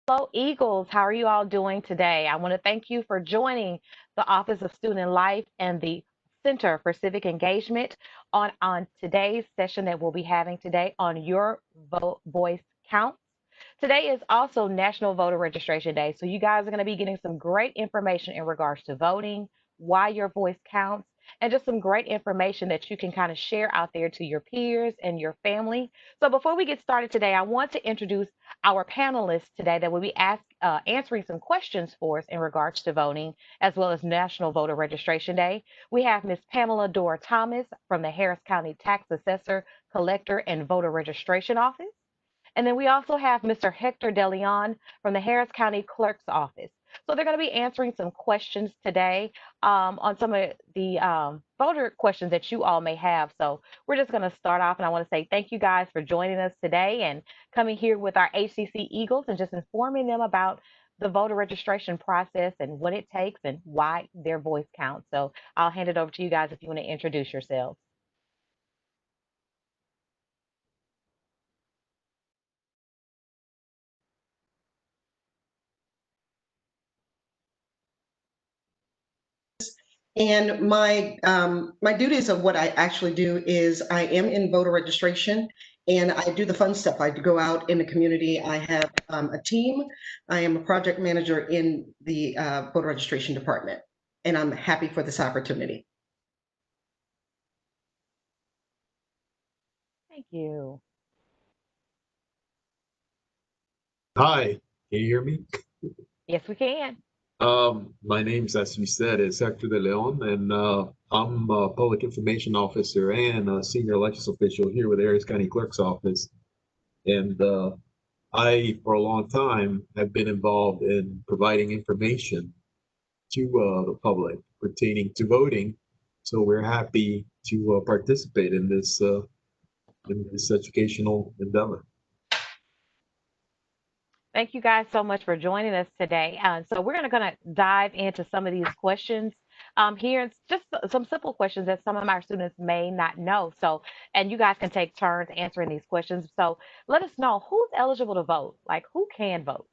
Hello, Eagles. How are you all doing today? I want to thank you for joining the Office of Student Life and the Center for Civic Engagement on today's session that we'll be having today on Your Voice Counts. Today is also National Voter Registration Day, so you guys are going to be getting some great information in regards to voting, why your voice counts, and just some great information that you can kind of share out there to your peers and your family. So before we get started today, I want to introduce our panelists today that will be answering some questions for us in regards to voting, as well as National Voter Registration Day. We have Ms. Pamela Dora Thomas from the Harris County Tax Assessor, Collector, and Voter Registration Office. And then we also have Mr. Hector DeLeon from the Harris County Clerk's Office. So they're going to be answering some questions today on some of the voter questions that you all may have. So we're just going to start off, and I want to say thank you guys for joining us today and coming here with our HCC Eagles and just informing them about the voter registration process and what it takes and why their voice counts. So I'll hand it over to you guys if you want to introduce yourselves. And my duties of what I actually do is I am in voter registration, and I do the fun stuff. I go out in the community. I have a team. I am a project manager in the voter registration department, and I'm happy for this opportunity. Thank you. Hi, can you hear me? Yes, we can. My name's, as you said, is Hector De Leon, and I'm a public information officer and a senior elections official here with the Harris County Clerk's Office. And I, for a long time, have been involved in providing information to the public pertaining to voting. So we're happy to participate in this educational endeavor. Thank you guys so much for joining us today. So we're going to dive into some of these questions here. It's just some simple questions that some of our students may not know. So, and you guys can take turns answering these questions. So let us know who's eligible to vote, like who can vote.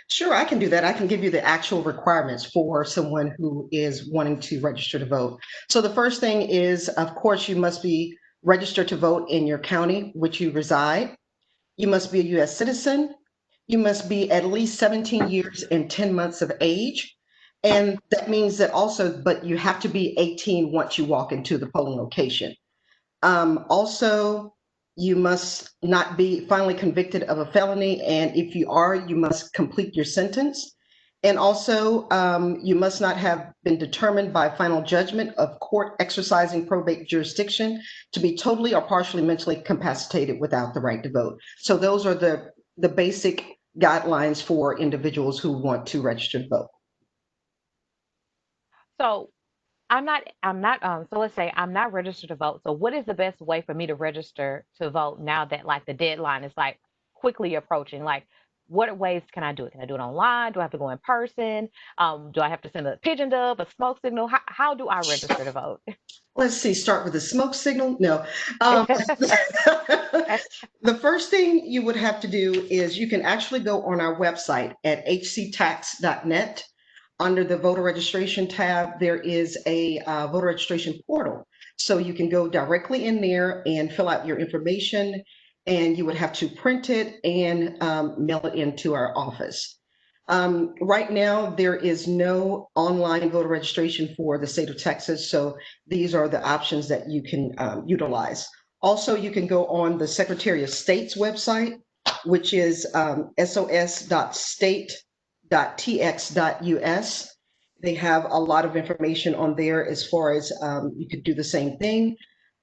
Sure, I can do that. I can give you the actual requirements for someone who is wanting to register to vote. So the first thing is, of course, you must be registered to vote in your county which you reside. You must be a U.S. citizen. You must be at least 17 years and 10 months of age. And that means that also, but you have to be 18 once you walk into the polling location. Also, you must not be finally convicted of a felony. And if you are, you must complete your sentence. And also, you must not have been determined by final judgment of court exercising probate jurisdiction to be totally or partially mentally incapacitated without the right to vote. So those are the basic guidelines for individuals who want to register to vote. So so let's say I'm not registered to vote. So what is the best way for me to register to vote now that like the deadline is like quickly approaching? Like what ways can I do it? Can I do it online? Do I have to go in person? Do I have to send a pigeon dove, a smoke signal? How do I register to vote? Let's see, start with a smoke signal. No. Um, the first thing you would have to do is you can actually go on our website at hctax.net. Under the voter registration tab, there is a voter registration portal. So you can go directly in there and fill out your information, and you would have to print it and mail it into our office. Right now, there is no online voter registration for the state of Texas, so these are the options that you can utilize. Also, you can go on the Secretary of State's website, which is sos.state.tx.us. They have a lot of information on there as far as you could do the same thing.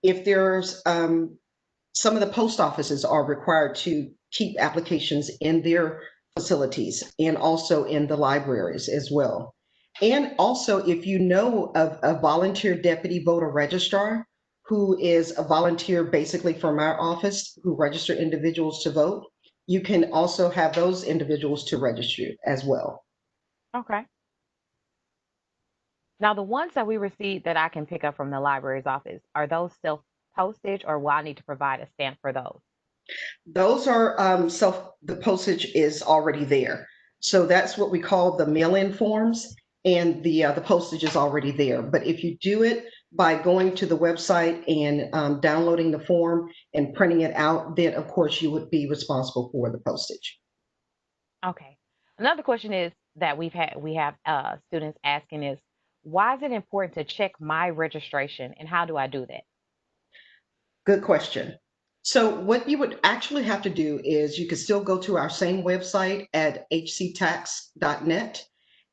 If there's some of the post offices are required to keep applications in their facilities and also in the libraries as well. And also, if you know of a volunteer deputy voter registrar who is a volunteer basically from our office who register individuals to vote, you can also have those individuals to register as well. Okay. Now the ones that we receive that I can pick up from the library's office, are those self postage or will I need to provide a stamp for those? Those are the postage is already there. So that's what we call the mail-in forms, and the postage is already there. But if you do it by going to the website and downloading the form and printing it out, then of course you would be responsible for the postage. Okay. Another question is that we have students asking is, why is it important to check my registration and how do I do that? Good question. So what you would actually have to do is you could still go to our same website at hctax.net,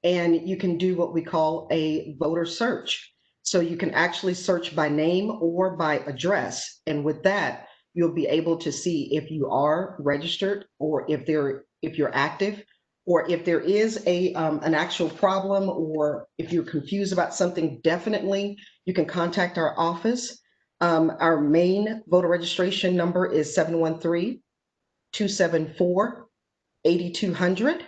and you can do what we call a voter search. So you can actually search by name or by address. And with that, you'll be able to see if you are registered or if you're active, or if there is an actual problem, or if you're confused about something, definitely you can contact our office. Our main voter registration number is 713-274-8200.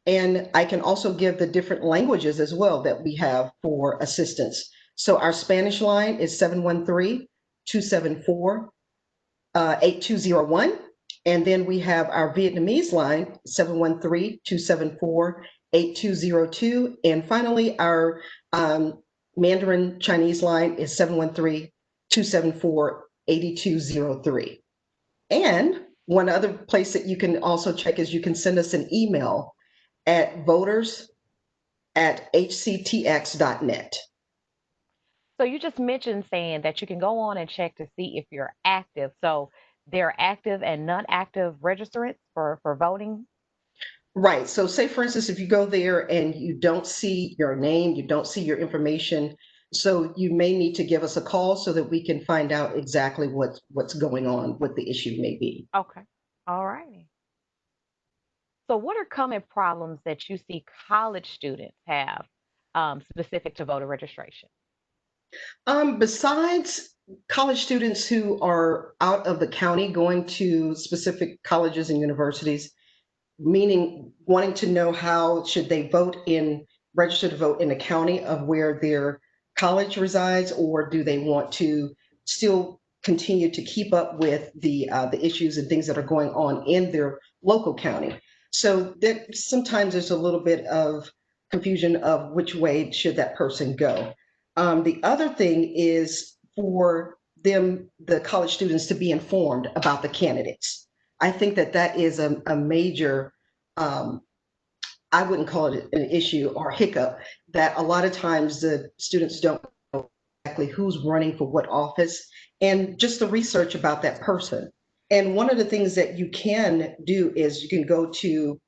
And I can also give the different languages as well that we have for assistance. So our Spanish line is 713-274-8201. And then we have our Vietnamese line, 713-274-8202. And finally, our Mandarin Chinese line is 713-274-8203. And one other place that you can also check is you can send us an email at voters@hctx.net. So you just mentioned saying that you can go on and check to see if you're active. So there are active and non-active registrants for voting. Right. So say, for instance, if you go there and you don't see your name, you don't see your information, so you may need to give us a call so that we can find out exactly what's going on, what the issue may be. Okay. All righty. So what are common problems that you see college students have specific to voter registration? Besides college students who are out of the county going to specific colleges and universities, meaning wanting to know how should they register to vote in the county of where their college resides, or do they want to still continue to keep up with the issues and things that are going on in their local county. So that sometimes there's a little bit of confusion of which way should that person go. The other thing is for them, the college students, to be informed about the candidates. I think that that is a major, um, I wouldn't call it an issue or hiccup, that a lot of times the students don't know exactly who's running for what office, and just the research about that person. And one of the things that you can do is you can go to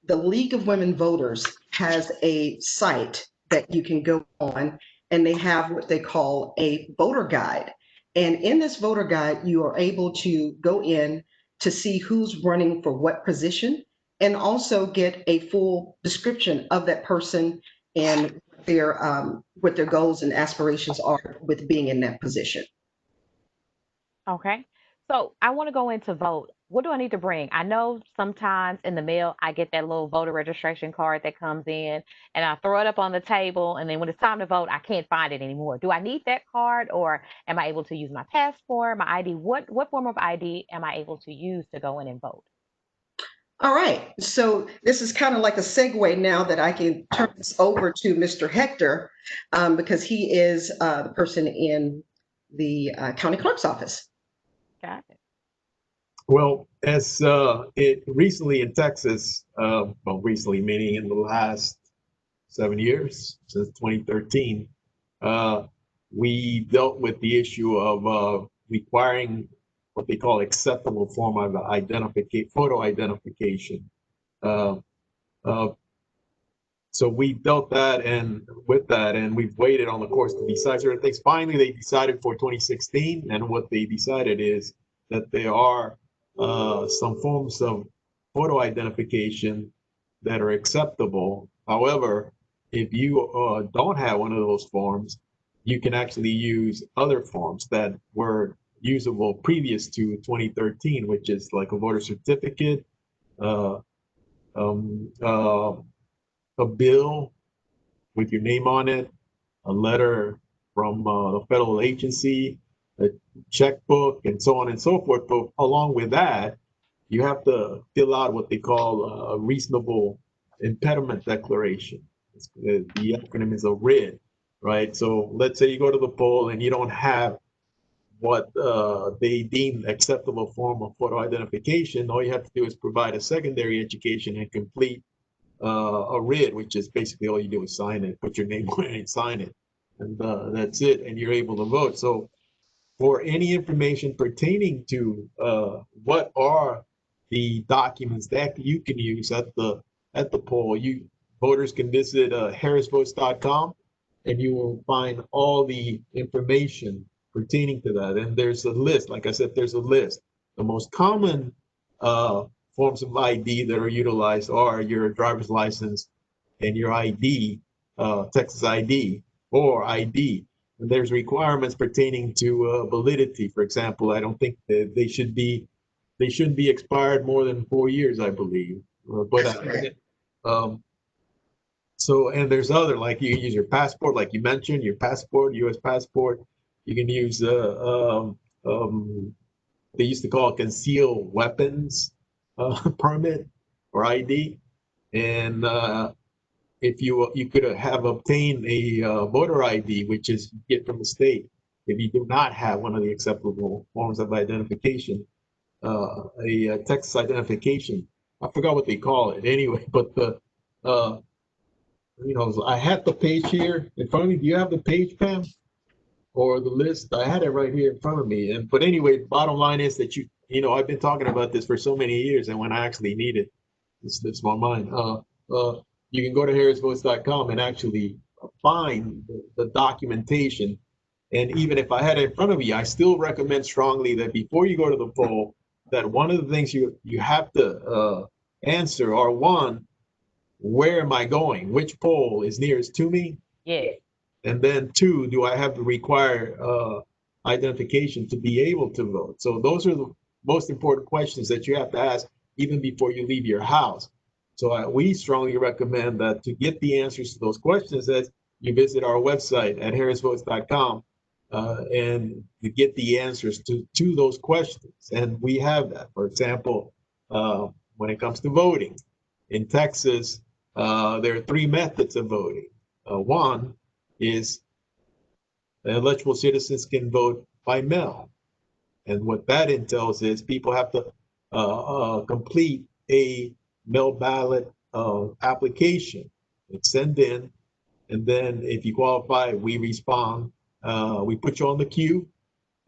the League of Women Voters has a site that you can go on, and they have what they call a voter guide. And in this voter guide, you are able to go in to see who's running for what position, and also get a full description of that person and what their goals and aspirations are with being in that position. Okay. So I want to go into vote. What do I need to bring? I know sometimes in the mail I get that little voter registration card that comes in and I throw it up on the table, and then when it's time to vote, I can't find it anymore. Do I need that card, or am I able to use my passport, my ID? What form of ID am I able to use to go in and vote? All right, so this is kind of like a segue now that I can turn this over to Mr. Hector, because he is the person in the county clerk's office. Got it. Well, as it recently in Texas, well, recently meaning in the last 7 years, since 2013, uh, we dealt with the issue of requiring what they call acceptable form of identification, photo identification. Uh, uh, so we dealt that and with that, and we've waited on the courts to decide certain things. Finally, they decided for 2016, and what they decided is that there are some forms of photo identification that are acceptable. However, if you don't have one of those forms, you can actually use other forms that were usable previous to 2013, which is like a voter certificate, uh, um, uh, a bill with your name on it, a letter from a federal agency, a checkbook, and so on and so forth. But along with that, you have to fill out what they call a reasonable impediment declaration. The acronym is a RID, right? So let's say you go to the poll and you don't have what they deem acceptable form of photo identification. All you have to do is provide a secondary education and complete a RID, which is basically all you do is sign it, put your name on it and sign it. And that's it, and you're able to vote. So for any information pertaining to what are the documents that you can use at the poll, you voters can visit harrisvotes.com, and you will find all the information pertaining to that. And there's a list. Like I said, there's a list. The most common forms of ID that are utilized are your driver's license and your ID, Texas ID or ID. And there's requirements pertaining to validity. For example, I don't think that they shouldn't be expired more than 4 years, I believe. Um, so, and there's other, like you can use your passport, like you mentioned, your passport, U.S. passport. You can use they used to call it concealed weapons permit or ID, and if you could have obtained a voter ID, which is you get from the state, if you do not have one of the acceptable forms of identification, a Texas identification. I forgot what they call it anyway, but the I had the page here in front of me. Do you have the page, Pam, or the list? I had it right here in front of me. And but anyway, bottom line is that I've been talking about this for so many years, and when I actually need it, it slips my mind. You can go to harrisvotes.com and actually find the documentation. And even if I had it in front of me, I still recommend strongly that before you go to the poll, that one of the things you have to answer are, one, where am I going? Which poll is nearest to me? Yes. And then two, do I have the required identification to be able to vote? So those are the most important questions that you have to ask even before you leave your house. So we strongly recommend that to get the answers to those questions, that you visit our website at harrisvotes.com and to get the answers to those questions. And we have that. For example, when it comes to voting in Texas, there are three methods of voting. One is eligible citizens can vote by mail. And what that entails is people have to complete a mail ballot application and send in. And then if you qualify, we respond. We put you on the queue.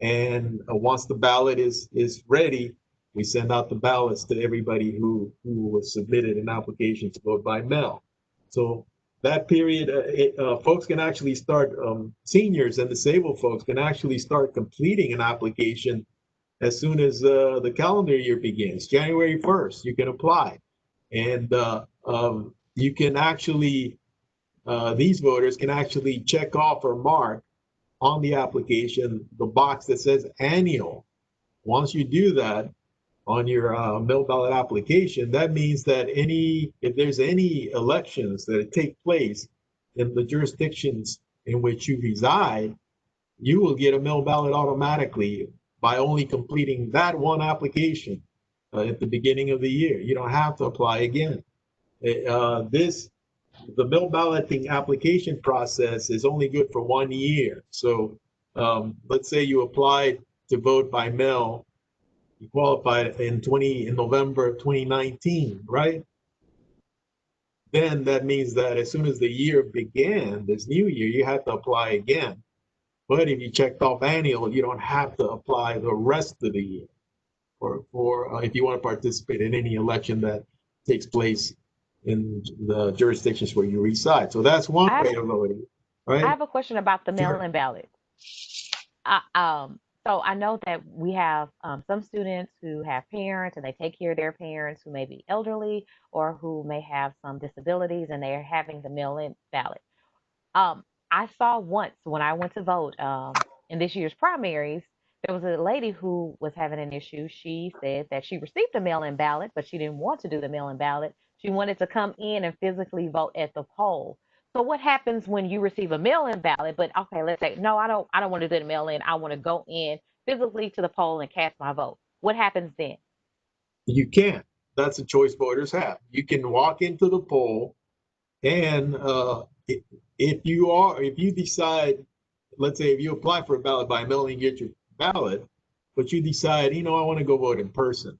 And once the ballot is ready, we send out the ballots to everybody who was submitted an application to vote by mail. So that period, folks can actually start, seniors and disabled folks can actually start completing an application as soon as the calendar year begins. January 1st, you can apply. And you can actually, these voters can actually check off or mark on the application the box that says annual. Once you do that on your mail ballot application, that means that if there's any elections that take place in the jurisdictions in which you reside, you will get a mail ballot automatically by only completing that one application at the beginning of the year. You don't have to apply again. The mail balloting application process is only good for 1 year. So let's say you applied to vote by mail, you qualified in November of 2019, right? Then that means that as soon as the year began, this new year, you have to apply again. But if you checked off annual, you don't have to apply the rest of the year for if you want to participate in any election that takes place in the jurisdictions where you reside. So that's one way of voting, I right? have a question about the Sure. mail-in ballot. I, so I know that we have some students who have parents and they take care of their parents who may be elderly or who may have some disabilities and they're having the mail-in ballot. I saw once when I went to vote in this year's primaries, there was a lady who was having an issue. She said that she received a mail in ballot, but she didn't want to do the mail in ballot. She wanted to come in and physically vote at the poll. So what happens when you receive a mail-in ballot, but okay, let's say, no, I don't want to do the mail-in. I want to go in physically to the poll and cast my vote. What happens then? You can't. That's a choice voters have. You can walk into the poll, and if you decide, let's say if you apply for a ballot by mail and get your ballot, but you decide, I want to go vote in person.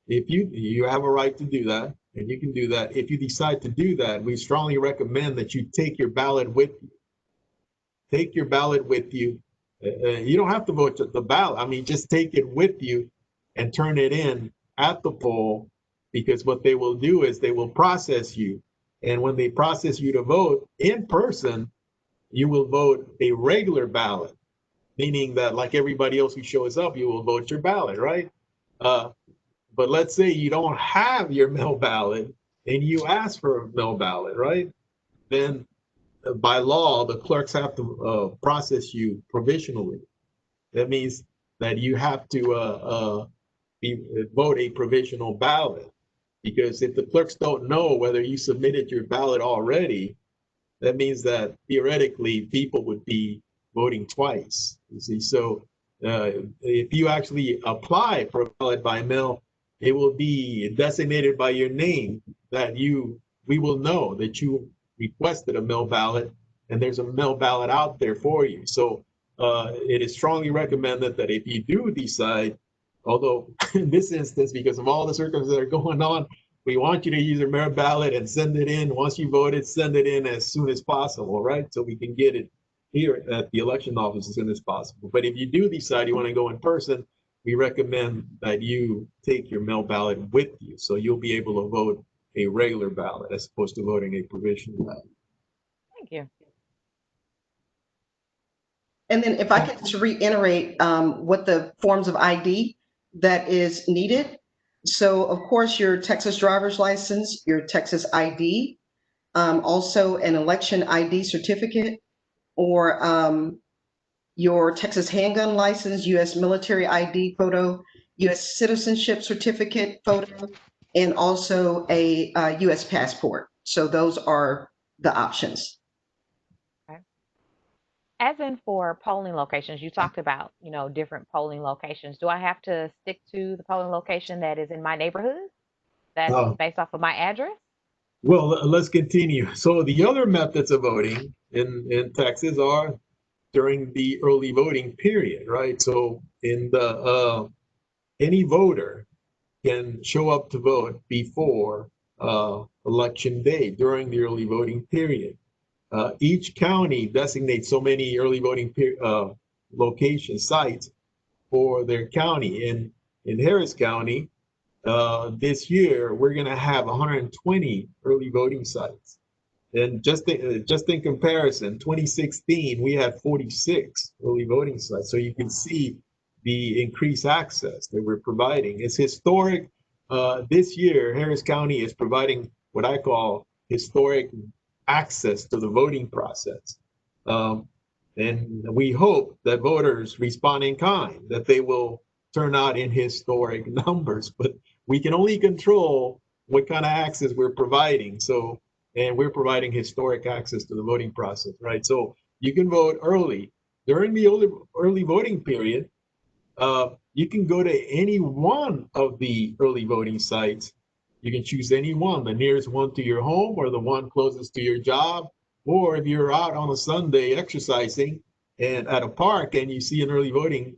If you have a right to do that, and you can do that. If you decide to do that, we strongly recommend that you take your ballot with you. Take your ballot with you. You don't have to vote the ballot. I mean, just take it with you and turn it in at the poll, because what they will do is they will process you. And when they process you to vote in person, you will vote a regular ballot, meaning that like everybody else who shows up, you will vote your ballot, right? But let's say you don't have your mail ballot and you ask for a mail ballot, right? Then by law, the clerks have to process you provisionally. That means that you have to vote a provisional ballot, because if the clerks don't know whether you submitted your ballot already, that means that theoretically people would be voting twice. You see, so if you actually apply for a ballot by mail, it will be designated by your name that we will know that you requested a mail ballot, and there's a mail ballot out there for you. So it is strongly recommended that if you do decide, although in this instance, because of all the circumstances that are going on, we want you to use your mail ballot and send it in. Once you voted, send it in as soon as possible, right? So we can get it here at the election office as soon as possible. But if you do decide you want to go in person, we recommend that you take your mail ballot with you, so you'll be able to vote a regular ballot as opposed to voting a provisional ballot. Thank you. And then if I could just reiterate what the forms of ID that is needed. So of course, your Texas driver's license, your Texas ID, also an election ID certificate, or your Texas handgun license, US military ID photo, US citizenship certificate photo, and also a US passport. So those are the options. Okay. As in for polling locations, you talked about, different polling locations. Do I have to stick to the polling location that is in my neighborhood? That's Uh, based off of my address? well, let's continue. So the other methods of voting in Texas are during the early voting period, right? So in the any voter can show up to vote before election day during the early voting period. Each county designates so many early voting location sites for their county. In Harris County, this year we're going to have 120 early voting sites. And just in comparison, 2016 we had 46 early voting sites. So you can see the increased access that we're providing. It's historic. This year, Harris County is providing what I call historic access to the voting process. And we hope that voters respond in kind, that they will turn out in historic numbers. But we can only control what kind of access we're providing. So, and we're providing historic access to the voting process, right? So you can vote early. During the early voting period, you can go to any one of the early voting sites. You can choose any one, the nearest one to your home or the one closest to your job. Or if you're out on a Sunday exercising and at a park and you see an early voting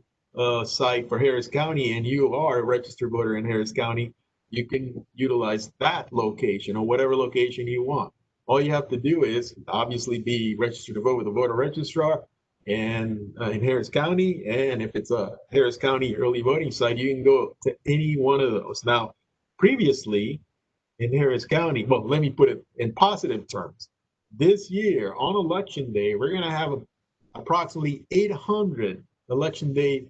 site for Harris County and you are a registered voter in Harris County, you can utilize that location or whatever location you want. All you have to do is obviously be registered to vote with a voter registrar and in Harris County. And if it's a Harris County early voting site, you can go to any one of those. Now, previously in Harris County, well, let me put it in positive terms. This year on election day, we're going to have approximately 800 election day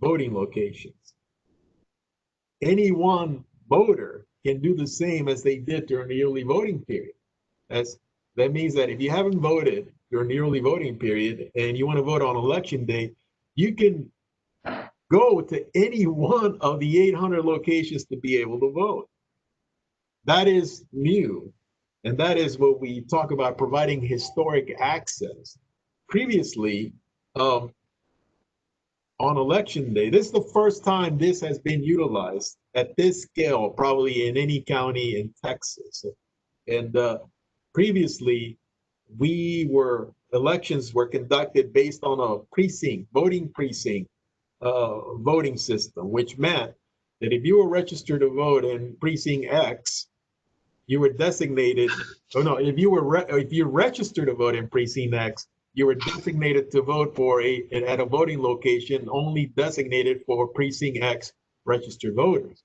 voting locations. Any one voter can do the same as they did during the early voting period. That means that if you haven't voted during the early voting period and you want to vote on election day, you can go to any one of the 800 locations to be able to vote. That is new. And that is what we talk about, providing historic access. Previously, on election day, this is the first time this has been utilized at this scale, probably in any county in Texas. And previously, elections were conducted based on a voting precinct voting system, which meant that if you were registered to vote in precinct X, you were designated, oh no, if you registered to vote in precinct X, you were designated to vote at a voting location only designated for precinct X registered voters.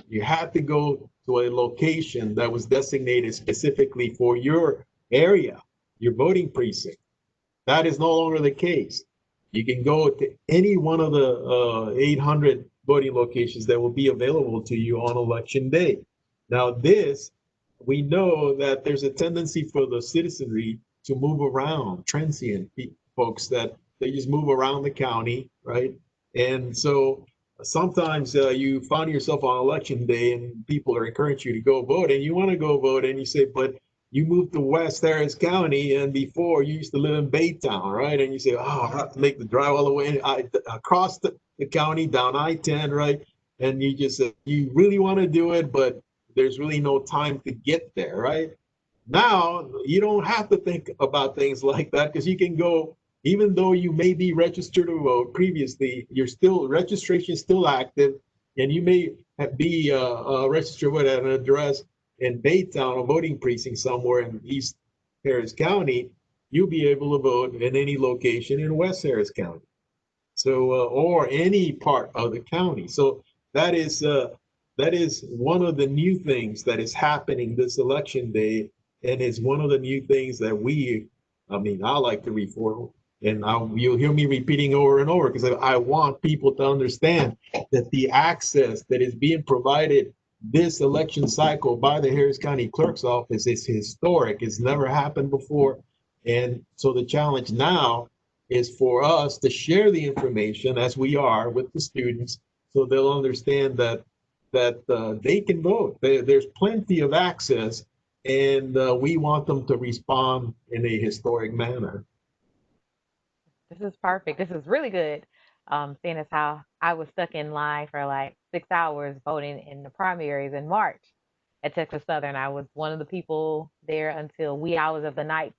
You had to go to a location that was designated specifically for your area, your voting precinct. That is no longer the case. You can go to any one of the 800 voting locations that will be available to you on election day. Now we know that there's a tendency for the citizenry to move around, transient folks that they just move around the county, right? And so sometimes you find yourself on election day and people are encouraging you to go vote and you want to go vote and you say, but you moved to West Harris County and before you used to live in Baytown, right? And you say, oh, I have to make the drive all the way across the county down I-10, right? And you just say, you really want to do it, but there's really no time to get there, right? Now, you don't have to think about things like that because you can go, even though you may be registered to vote previously, registration is still active, and you may be registered with an address in Baytown, a voting precinct somewhere in East Harris County. You'll be able to vote in any location in West Harris County, so or any part of the county. So that is one of the new things that is happening this election day, and it's one of the new things that I like to reform. And you'll hear me repeating over and over because I want people to understand that the access that is being provided this election cycle by the Harris County Clerk's Office is historic. It's never happened before. And so the challenge now is for us to share the information as we are with the students so they'll understand that they can vote. There's plenty of access, and we want them to respond in a historic manner. This is perfect. This is really good. Seeing as how I was stuck in line for like 6 hours voting in the primaries in March at Texas Southern. I was one of the people there until wee hours of the night,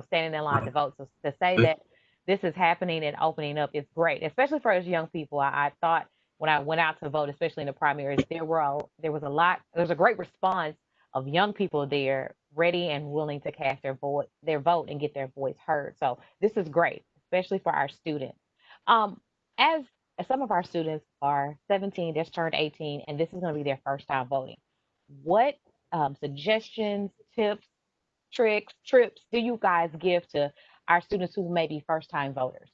standing in line to vote. So to say that this is happening and opening up is great, especially for us young people. I thought when I went out to vote, especially in the primaries, there was a great response of young people there ready and willing to cast their vote and get their voice heard. So this is great, especially for our students. Um, as some of our students are 17, just turned 18, and this is going to be their first time voting. What suggestions, tips, tricks, trips do you guys give to our students who may be first time voters?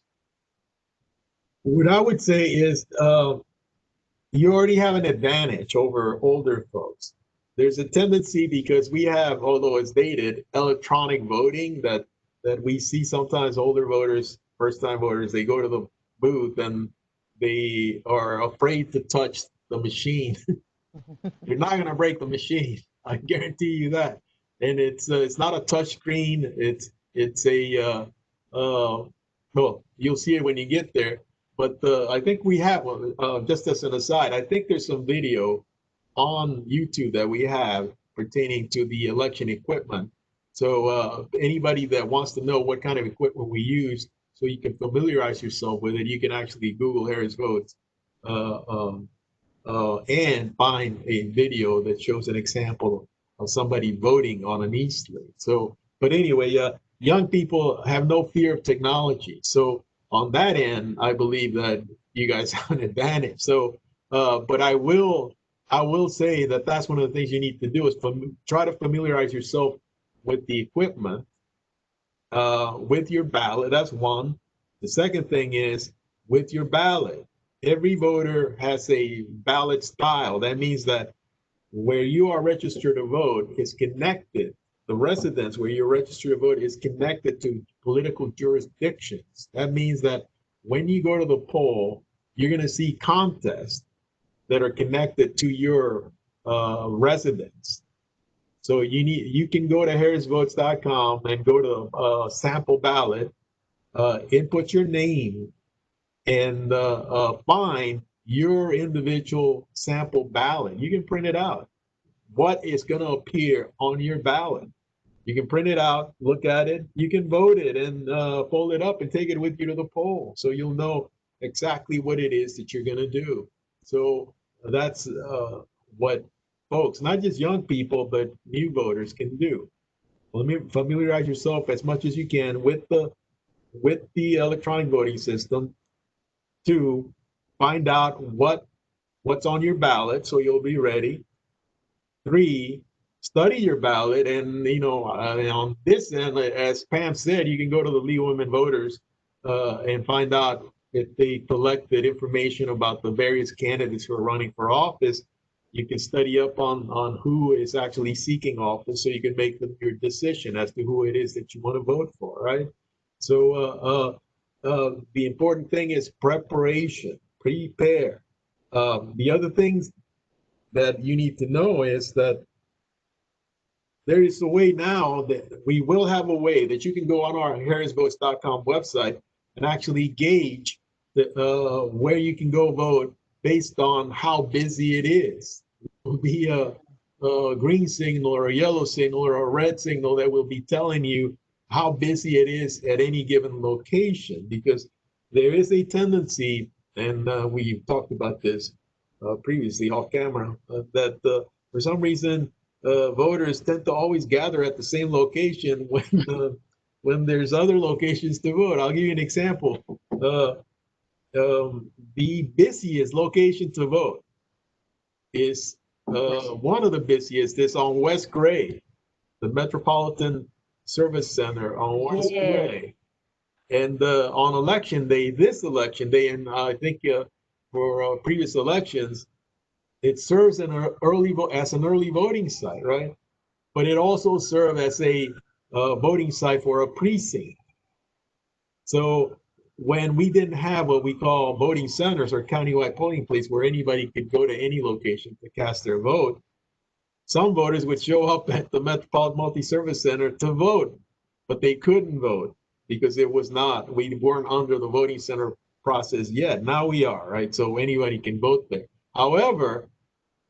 What I would say is you already have an advantage over older folks. There's a tendency because we have, although it's dated, electronic voting that we see sometimes older voters, first time voters, they go to the booth and they are afraid to touch the machine. You're not going to break the machine. I guarantee you that. And it's not a touch screen. It's a well, you'll see it when you get there. But I think we have, just as an aside, I think there's some video on YouTube that we have pertaining to the election equipment. So anybody that wants to know what kind of equipment we use, so you can familiarize yourself with it, you can actually Google Harris Votes and find a video that shows an example of somebody voting on an e-slate. So, but anyway, young people have no fear of technology. So on that end, I believe that you guys have an advantage. So, but I will say that that's one of the things you need to do is try to familiarize yourself with the equipment, with your ballot. That's one. The second thing is with your ballot. Every voter has a ballot style. That means that where you are registered to vote is connected. The residence where you're registered to vote is connected to political jurisdictions. That means that when you go to the poll, you're going to see contests that are connected to your residence. So you can go to harrisvotes.com and go to sample ballot, input your name, and find your individual sample ballot. You can print it out. What is going to appear on your ballot? You can print it out, look at it. You can vote it and fold it up and take it with you to the poll, so you'll know exactly what it is that you're going to do. So that's what folks, not just young people, but new voters can do. Familiarize yourself as much as you can with the electronic voting system to find out what's on your ballot, so you'll be ready. 3, study your ballot, and on this end, as Pam said, you can go to the League of Women Voters and find out if they collected information about the various candidates who are running for office. You can study up on who is actually seeking office, so you can make your decision as to who it is that you want to vote for, right? So the important thing is preparation, prepare. The other things that you need to know is that there is a way now that we will have a way that you can go on our harrisvotes.com website and actually gauge where you can go vote based on how busy it is. It will be a green signal or a yellow signal or a red signal that will be telling you how busy it is at any given location, because there is a tendency, and we've talked about this previously off camera, that for some reason voters tend to always gather at the same location when there's other locations to vote. I'll give you an example. The busiest location to vote is one of the busiest is on West Gray, the Metropolitan Service Center on West Gray. And on election day, this election day, and I think for previous elections, it serves as an early voting site, right? But it also serves as a voting site for a precinct. So when we didn't have what we call voting centers or countywide polling places where anybody could go to any location to cast their vote, some voters would show up at the Metropolitan Multi-Service Center to vote, but they couldn't vote because we weren't under the voting center process yet. Now we are, right? So anybody can vote there. However,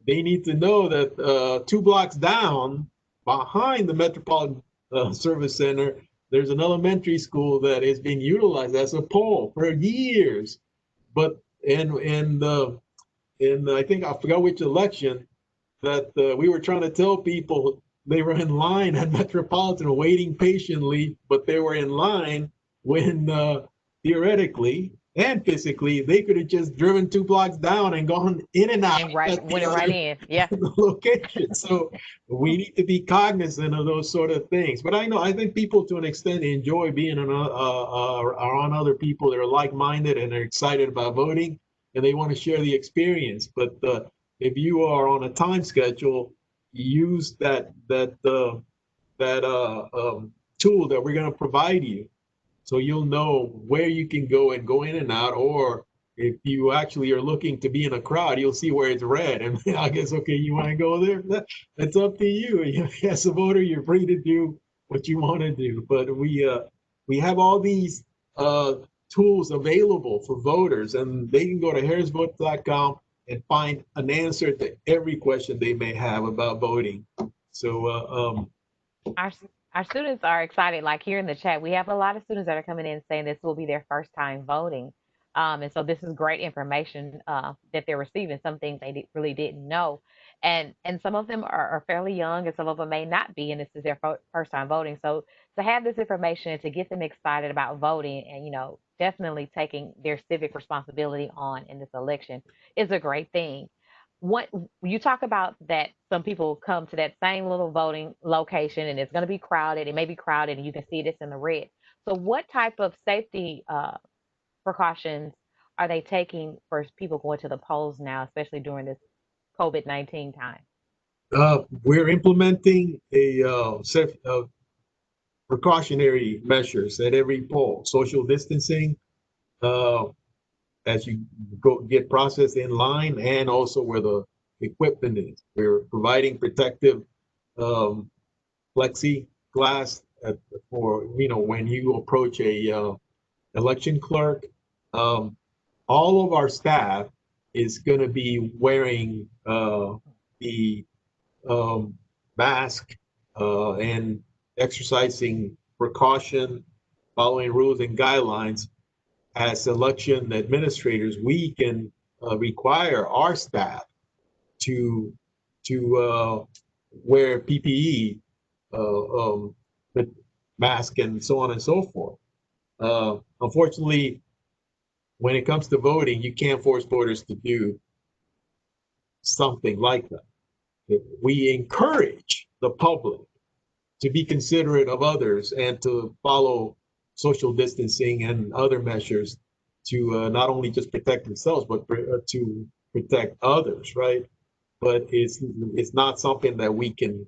they need to know that 2 blocks down behind the Metropolitan Service Center, there's an elementary school that is being utilized as a poll for years. But and I think I forgot which election that we were trying to tell people they were in line at Metropolitan waiting patiently, but they were in line when theoretically and physically they could have just driven 2 blocks down and gone in and out And right, went right in. Yeah. location. So we need to be cognizant of those sort of things. But I think people to an extent enjoy being around other people that are like-minded and are excited about voting, and they want to share the experience. But if you are on a time schedule, use that tool that we're going to provide you, so you'll know where you can go and go in and out. Or if you actually are looking to be in a crowd, you'll see where it's red, and I guess, okay, you want to go there? That's up to you. As a voter, you're free to do what you want to do. But we have all these tools available for voters, and they can go to harrisvotes.com and find an answer to every question they may have about voting. So Our our students are excited. Like here in the chat, we have a lot of students that are coming in saying this will be their first time voting. And so this is great information that they're receiving. Some things they really didn't know, and some of them are fairly young, and some of them may not be, and this is their first time voting. So to have this information to get them excited about voting, and definitely taking their civic responsibility on in this election is a great thing. What you talk about, that some people come to that same little voting location and it's going to be crowded, it may be crowded, and you can see this in the red. So what type of safety precautions are they taking for people going to the polls now, especially during this COVID-19 time? we're implementing a set of precautionary measures at every poll. Social distancing as you go get processed in line, and also where the equipment is. We're providing protective plexiglass for, when you approach a election clerk. All of our staff is going to be wearing the mask and exercising precaution, following rules and guidelines. As election administrators, we can require our staff to wear PPE, the mask, and so on and so forth. Unfortunately, when it comes to voting, you can't force voters to do something like that. We encourage the public to be considerate of others and to follow social distancing and other measures to not only just protect themselves, but to protect others, right? But it's not something that we can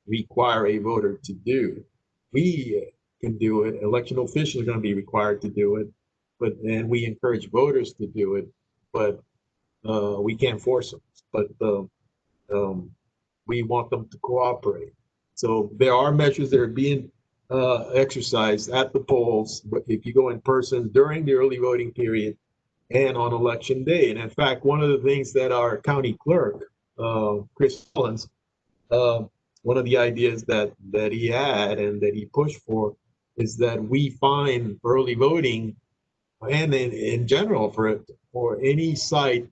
require a voter to do. We can do it. Election officials are going to be required to do it, and we encourage voters to do it, but we can't force them. But we want them to cooperate. So there are measures that are being exercised at the polls if you go in person during the early voting period and on election day. And in fact, one of the things that our county clerk, Chris Collins, one of the ideas that he had and that he pushed for is that we find early voting and in general for any site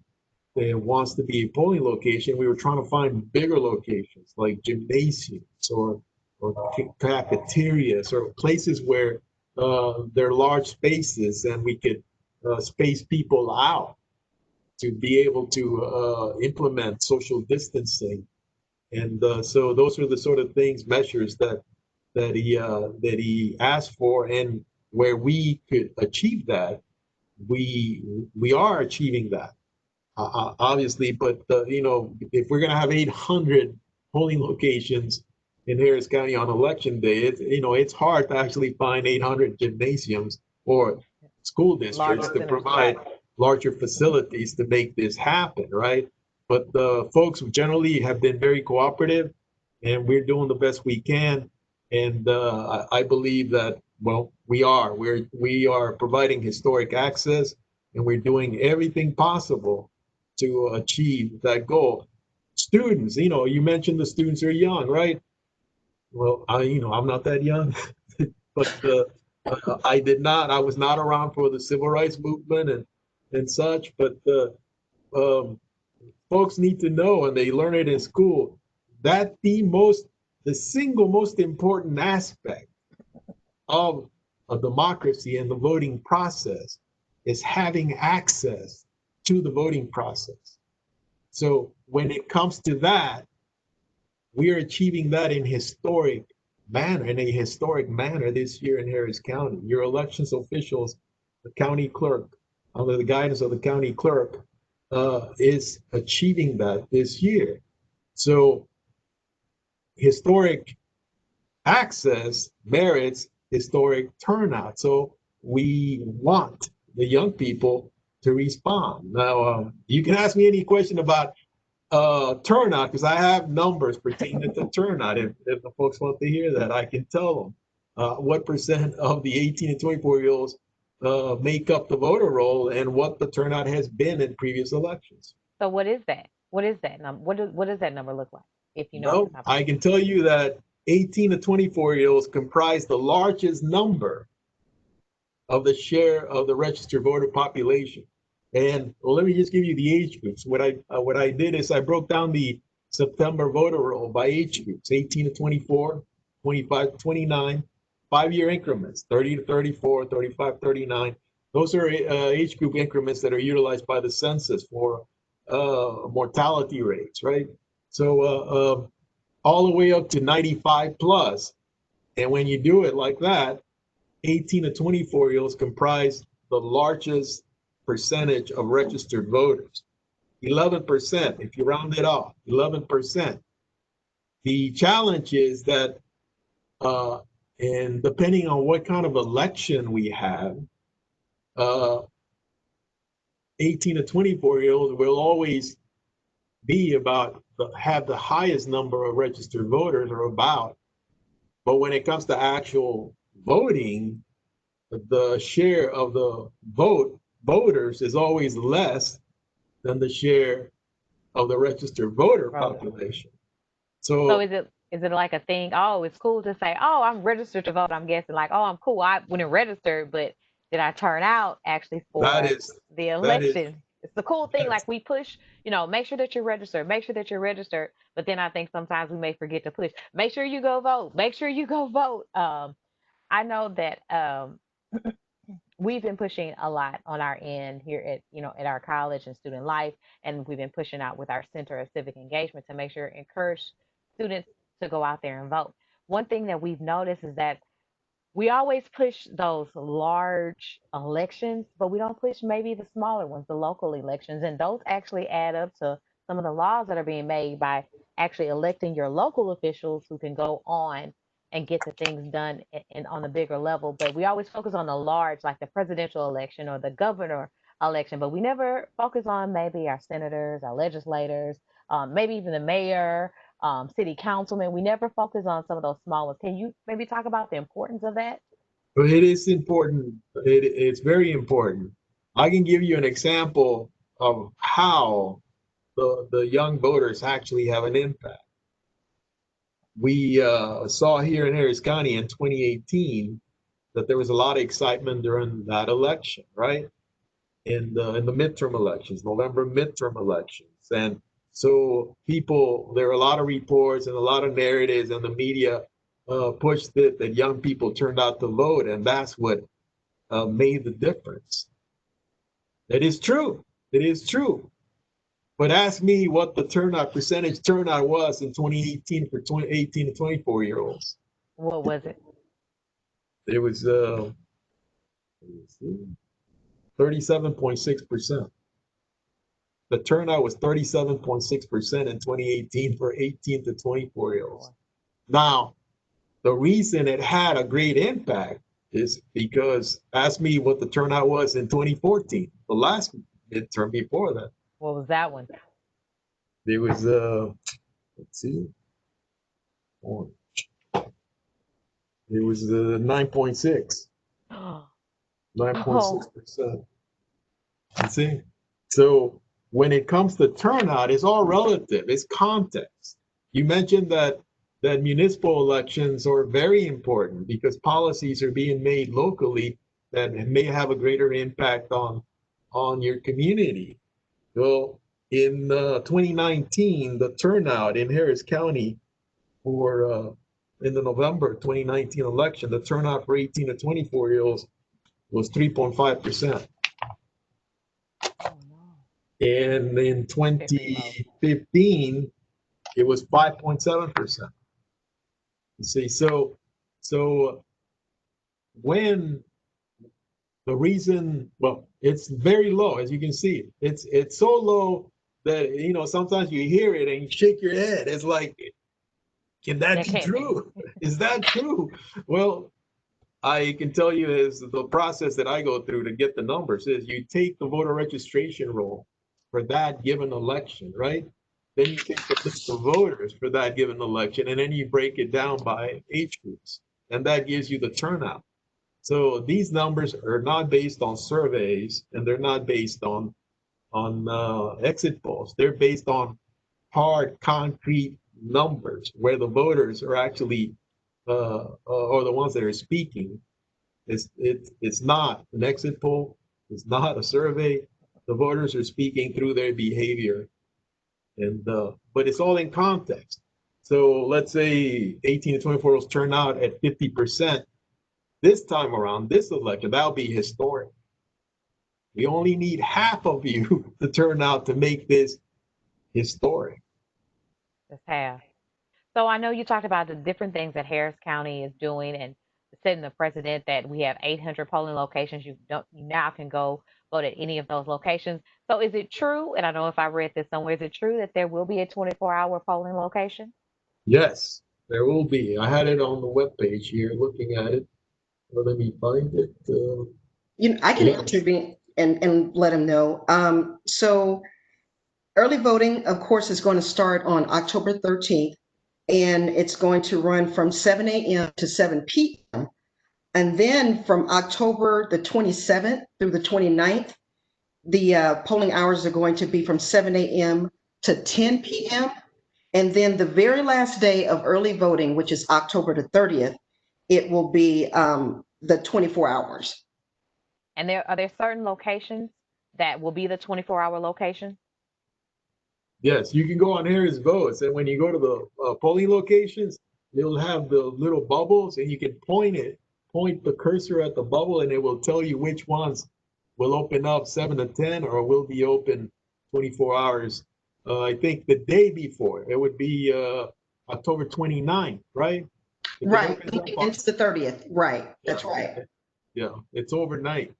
that wants to be a polling location. We were trying to find bigger locations like gymnasiums or cafeterias or places where there are large spaces and we could space people out to be able to implement social distancing. And so those are the sort of things, measures that he asked for, and where we could achieve that, we are achieving that, obviously. But if we're going to have 800 polling locations in Harris County on election day, it's hard to actually find 800 gymnasiums or school districts to provide larger facilities to make this happen, right? But the folks generally have been very cooperative, and we're doing the best we can. And I believe that, well, we are providing historic access, and we're doing everything possible to achieve that goal. Students, you mentioned the students are young, right? Well, I'm not that young, but I was not around for the civil rights movement and such, but folks need to know, and they learn it in school, that the single most important aspect of a democracy and the voting process is having access to the voting process. So when it comes to that, we are achieving that in a historic manner this year in Harris County. Your elections officials, the county clerk, under the guidance of the county clerk, is achieving that this year. So historic access merits historic turnout. So we want the young people to respond. Now, you can ask me any question about turnout, because I have numbers pertaining to turnout. If the folks want to hear that, I can tell them what percent of the 18 and 24-year-olds make up the voter roll and what the turnout has been in previous elections. So what is that? What is that number? What does that number look like? If you know, I can tell you that 18 to 24-year-olds comprise the largest number of the share of the registered voter population. And well, let me just give you the age groups. What I did is I broke down the September voter roll by age groups: 18 to 24, 25 to 29, 5-year increments, 30 to 34, 35 to 39. Those are age group increments that are utilized by the census for mortality rates, right? So all the way up to 95 plus. And when you do it like that, 18 to 24-year-olds comprise the largest percentage of registered voters. 11%, if you round it off, 11%. The challenge is that, and depending on what kind of election we have, 18 to 24-year-olds will always be about have the highest number of registered voters or about, but when it comes to actual voting, the share of the voters is always less than the share of the registered voter population. So So is it like a thing? Oh, it's cool to say, oh, I'm registered to vote. I'm guessing like, oh, I'm cool. I wouldn't register, but did I turn out actually that for is the that is election? It's the cool thing. that's Like we push, make sure that you're registered. Make sure that you're registered. But then I think sometimes we may forget to push. Make sure you go vote. Make sure you go vote. I know that we've been pushing a lot on our end here at at our college and student life, and we've been pushing out with our Center of Civic Engagement to make sure encourage students to go out there and vote. One thing that we've noticed is that we always push those large elections, but we don't push maybe the smaller ones, the local elections, and those actually add up to some of the laws that are being made by actually electing your local officials who can go on and get the things done and on a bigger level. But we always focus on the large, like the presidential election or the governor election, but we never focus on maybe our senators, our legislators, maybe even the mayor, city councilman. We never focus on some of those small ones. Can you maybe talk about the importance of that? but it is important. It's very important. I can give you an example of how the young voters actually have an impact. We saw here in Harris County in 2018 that there was a lot of excitement during that election, right? In the midterm elections, November midterm elections. And so there are a lot of reports and a lot of narratives, and the media pushed it that young people turned out to vote, and that's what made the difference. It is true. It is true. But ask me what the percentage turnout was in 2018 for 18 to 24-year-olds. What was it? It was 37.6%. The turnout was 37.6% in 2018 for 18 to 24-year-olds. Now, the reason it had a great impact is because ask me what the turnout was in 2014, the last midterm before that. What was that one? There was let's see, it was 9.6. Oh, 9.6%. You see? So when it comes to turnout, it's all relative, it's context. You mentioned that municipal elections are very important because policies are being made locally that may have a greater impact on your community. Well, in 2019, the turnout in Harris County for in the November 2019 election, the turnout for 18 to 24-year-olds was 3.5%. oh no. And in 2015, it was 5.7%. You see, so when the reason, well, it's very low, as you can see. It's so low that sometimes you hear it and you shake your head. It's like, can that That be can't be. true? Is that true? Well, I can tell you is the process that I go through to get the numbers is you take the voter registration roll for that given election, right? Then you take the list of voters for that given election, and then you break it down by age groups, and that gives you the turnout. So these numbers are not based on surveys, and they're not based on exit polls. They're based on hard, concrete numbers where the voters are actually or the ones that are speaking. It's not an exit poll. It's not a survey. The voters are speaking through their behavior, and but it's all in context. So let's say 18 to 24-year-olds turn out at 50% this time around, this election. That'll be historic. We only need half of you to turn out to make this historic. Just half. So I know you talked about the different things that Harris County is doing and setting the precedent that we have 800 polling locations. You now can go vote at any of those locations. So is it true? And I don't know if I read this somewhere. Is it true that there will be a 24-hour polling location? Yes, there will be. I had it on the webpage here, looking at it. Well, let me find it. I can Yeah. intervene and let him know. So Early voting, of course, is going to start on October 13th, and it's going to run from 7 a.m. to 7 p.m. And then from October the 27th through the 29th, the polling hours are going to be from 7 a.m. to 10 p.m. And then the very last day of early voting, which is October the 30th, it will be the 24 hours. And are there certain locations that will be the 24-hour location? Yes, you can go on Harris Votes, and when you go to the polling locations, they'll have the little bubbles, and you can point the cursor at the bubble, and it will tell you which ones will open up 7 to 10 or will be open 24 hours. I think the day before, it would be October 29th, right? Right, it's the 30th, right, that's right. Yeah, it's overnight.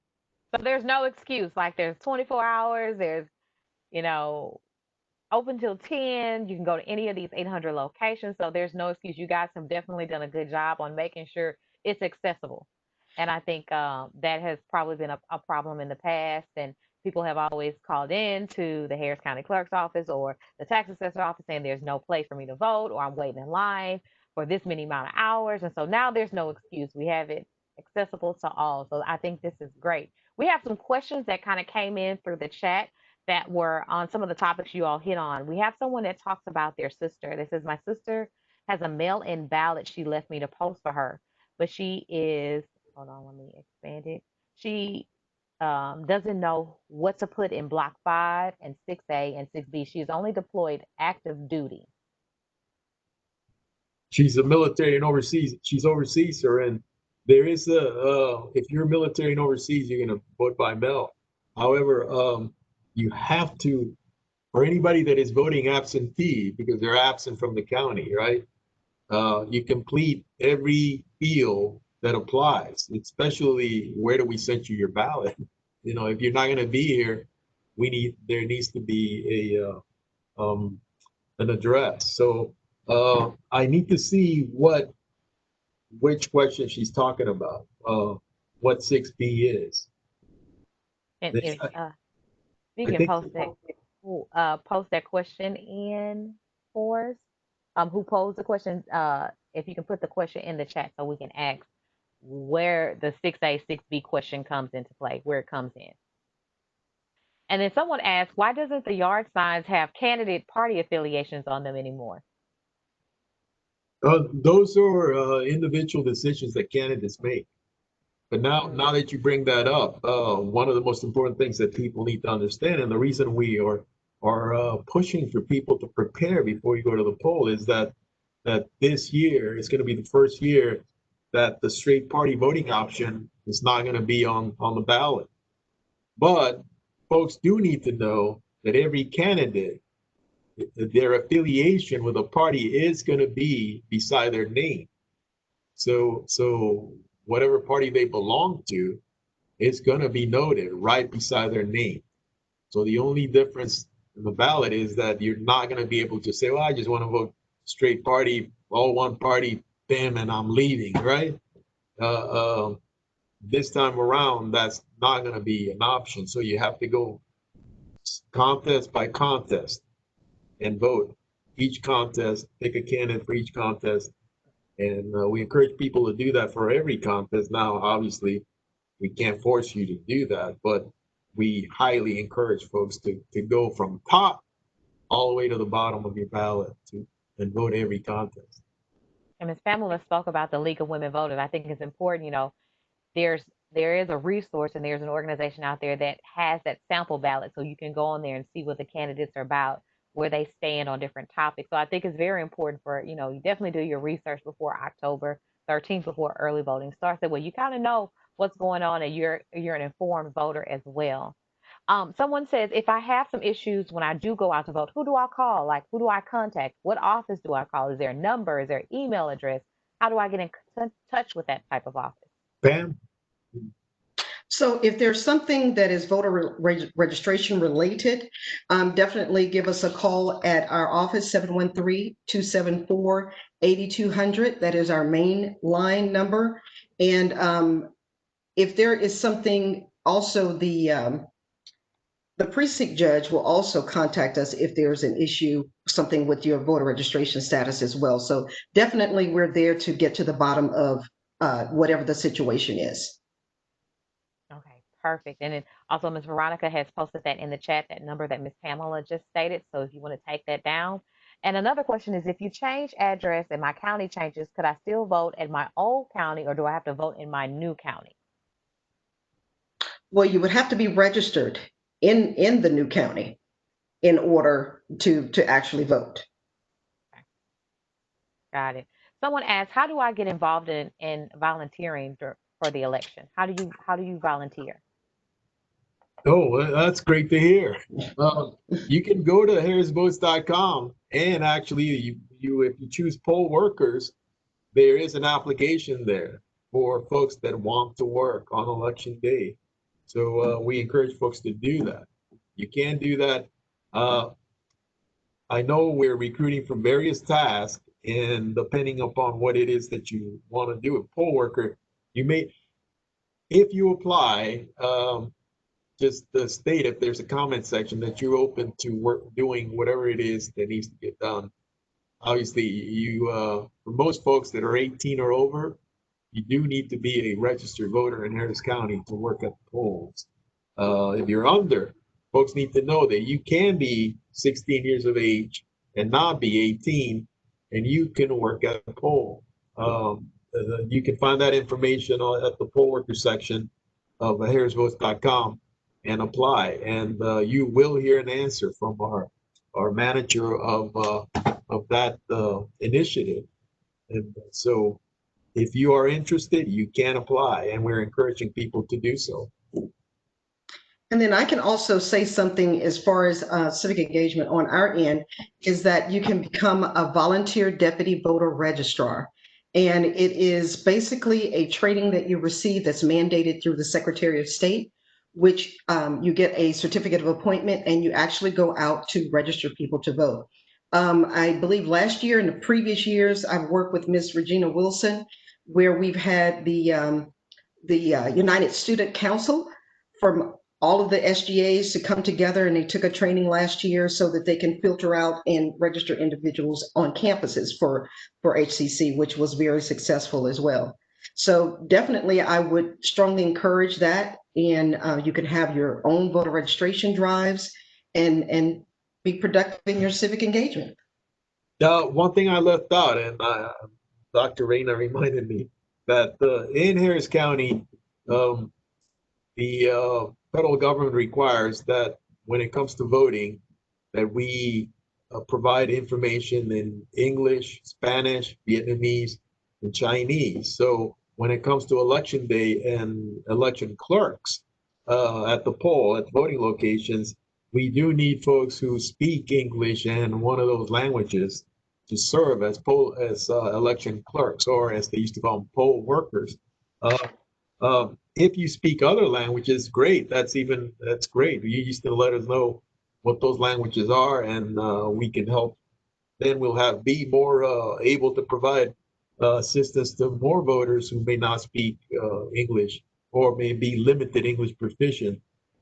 So there's no excuse. Like there's 24 hours, there's, open till 10. You can go to any of these 800 locations. So there's no excuse. You guys have definitely done a good job on making sure it's accessible. And I think that has probably been a problem in the past. And people have always called in to the Harris County Clerk's Office or the tax assessor office saying there's no place for me to vote, or I'm waiting in line for this many amount of hours. And so now there's no excuse. We have it accessible to all. So I think this is great. We have some questions that kind of came in through the chat that were on some of the topics you all hit on. We have someone that talks about their sister. That says, my sister has a mail-in ballot she left me to post for her, but she is, hold on, let me expand it. She doesn't know what to put in block 5 and 6A and 6B. She's only deployed active duty. She's a military and overseas. She's overseas, sir, and there is if you're military and overseas, you're going to vote by mail. However, you have to, for anybody that is voting absentee, because they're absent from the county, right? You complete every field that applies, especially where do we send you your ballot? If you're not going to be here, there needs to be an address. So I need to see which question she's talking about, what 6B is. And if you can post that question in for us, who posed the question, if you can put the question in the chat so we can ask where the 6A, 6B question comes into play, where it comes in. And then someone asked, why doesn't the yard signs have candidate party affiliations on them anymore? Those are individual decisions that candidates make. But now that you bring that up, one of the most important things that people need to understand, and the reason we are pushing for people to prepare before you go to the poll, is that this year is going to be the first year that the straight party voting option is not going to be on the ballot. But folks do need to know that every candidate, their affiliation with a party is going to be beside their name. So whatever party they belong to, it's going to be noted right beside their name. So the only difference in the ballot is that you're not going to be able to say, well, I just want to vote straight party, all one party, bam, and I'm leaving, right? This time around, that's not going to be an option. So you have to go contest by contest and vote. Each contest, pick a candidate for each contest. And we encourage people to do that for every contest. Now, obviously, we can't force you to do that, but we highly encourage folks to go from top all the way to the bottom of your ballot and vote every contest. And Ms. Pamela spoke about the League of Women Voters. I think it's important, there is a resource and there's an organization out there that has that sample ballot, so you can go on there and see what the candidates are about, where they stand on different topics. So I think it's very important for, you definitely do your research before October 13th, before early voting starts. That way you kind of know what's going on and you're an informed voter as well. Someone says, if I have some issues when I do go out to vote, who do I call? Like, who do I contact? What office do I call? Is there a number? Is there an email address? How do I get in touch with that type of office? Pam? So if there's something that is voter registration related, definitely give us a call at our office, 713-274-8200. That is our main line number. And if there is something, also the the precinct judge will also contact us if there's an issue, something with your voter registration status as well. So definitely we're there to get to the bottom of whatever the situation is. Okay, perfect. And then also Ms. Veronica has posted that in the chat, that number that Ms. Pamela just stated. So if you want to take that down. And another question is, if you change address and my county changes, could I still vote at my old county, or do I have to vote in my new county? Well, you would have to be registered in the new county in order to actually vote. Okay, got it. Someone asked, how do I get involved in volunteering for the election? How do you volunteer? Oh, well, that's great to hear. You can go to harrisvotes.com, and actually if you choose poll workers, there is an application there for folks that want to work on election day. So we encourage folks to do that. You can do that. I know we're recruiting for various tasks, and depending upon what it is that you want to do, a poll worker, you may, if you apply, just state if there's a comment section that you're open to work doing whatever it is that needs to get done. Obviously, for most folks that are 18 or over, you do need to be a registered voter in Harris County to work at the polls. If you're under, folks need to know that you can be 16 years of age and not be 18, and you can work at the poll. You can find that information at the poll worker section of harrisvotes.com and apply, and you will hear an answer from our manager of that initiative. And so if you are interested, you can apply, and we're encouraging people to do so. And then I can also say something as far as civic engagement on our end, is that you can become a volunteer deputy voter registrar. And it is basically a training that you receive that's mandated through the Secretary of State, which you get a certificate of appointment and you actually go out to register people to vote. I believe last year and the previous years, I've worked with Ms. Regina Wilson, where we've had the United Student Council from all of the SGAs to come together, and they took a training last year so that they can filter out and register individuals on campuses for HCC, which was very successful as well. So definitely I would strongly encourage that, and you can have your own voter registration drives and be productive in your civic engagement. One thing I left out, and Dr. Reyna reminded me that in Harris County, the federal government requires that when it comes to voting, that we provide information in English, Spanish, Vietnamese, and Chinese. So when it comes to election day and election clerks at the poll, at the voting locations, we do need folks who speak English and one of those languages to serve as election clerks, or as they used to call them, poll workers. If you speak other languages, great. That's great. You used to let us know what those languages are, and we can help. Then we'll be more able to provide assistance to more voters who may not speak English or may be limited English proficient.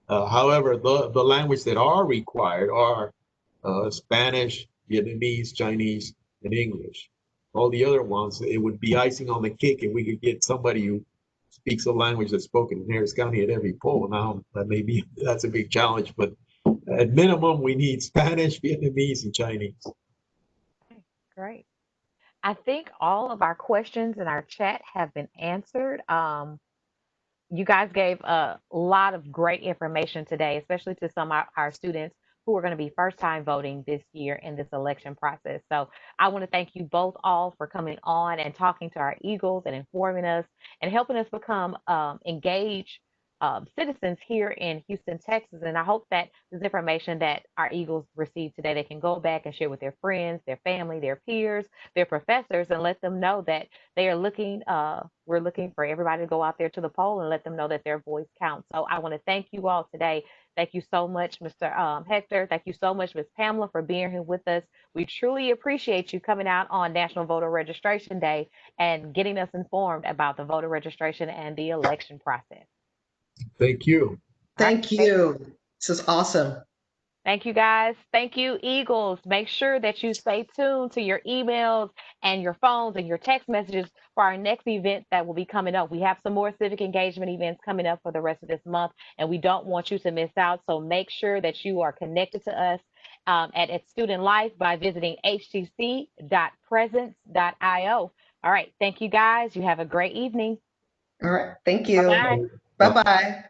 However, the language that are required are Spanish, Vietnamese, Chinese, and English. All the other ones, it would be icing on the cake if we could get somebody who speaks a language that's spoken in Harris County at every poll. Now, that's a big challenge, but at minimum, we need Spanish, Vietnamese, and Chinese. Okay, great. I think all of our questions in our chat have been answered. You guys gave a lot of great information today, especially to some of our students who are going to be first time voting this year in this election process. So I want to thank you both all for coming on and talking to our Eagles and informing us and helping us become engaged citizens here in Houston, Texas. And I hope that this information that our Eagles received today, they can go back and share with their friends, their family, their peers, their professors, and let them know that they are looking, we're looking for everybody to go out there to the poll and let them know that their voice counts. So I want to thank you all today. Thank you so much, Mr. Hector. Thank you so much, Ms. Pamela, for being here with us. We truly appreciate you coming out on National Voter Registration Day and getting us informed about the voter registration and the election process. Thank you. Thank you. This is awesome. Thank you, guys. Thank you, Eagles. Make sure that you stay tuned to your emails and your phones and your text messages for our next event that will be coming up. We have some more civic engagement events coming up for the rest of this month, and we don't want you to miss out. So make sure that you are connected to us at Student Life by visiting htc.presence.io. All right. Thank you, guys. You have a great evening. All right. Thank you. Bye-bye. Bye-bye.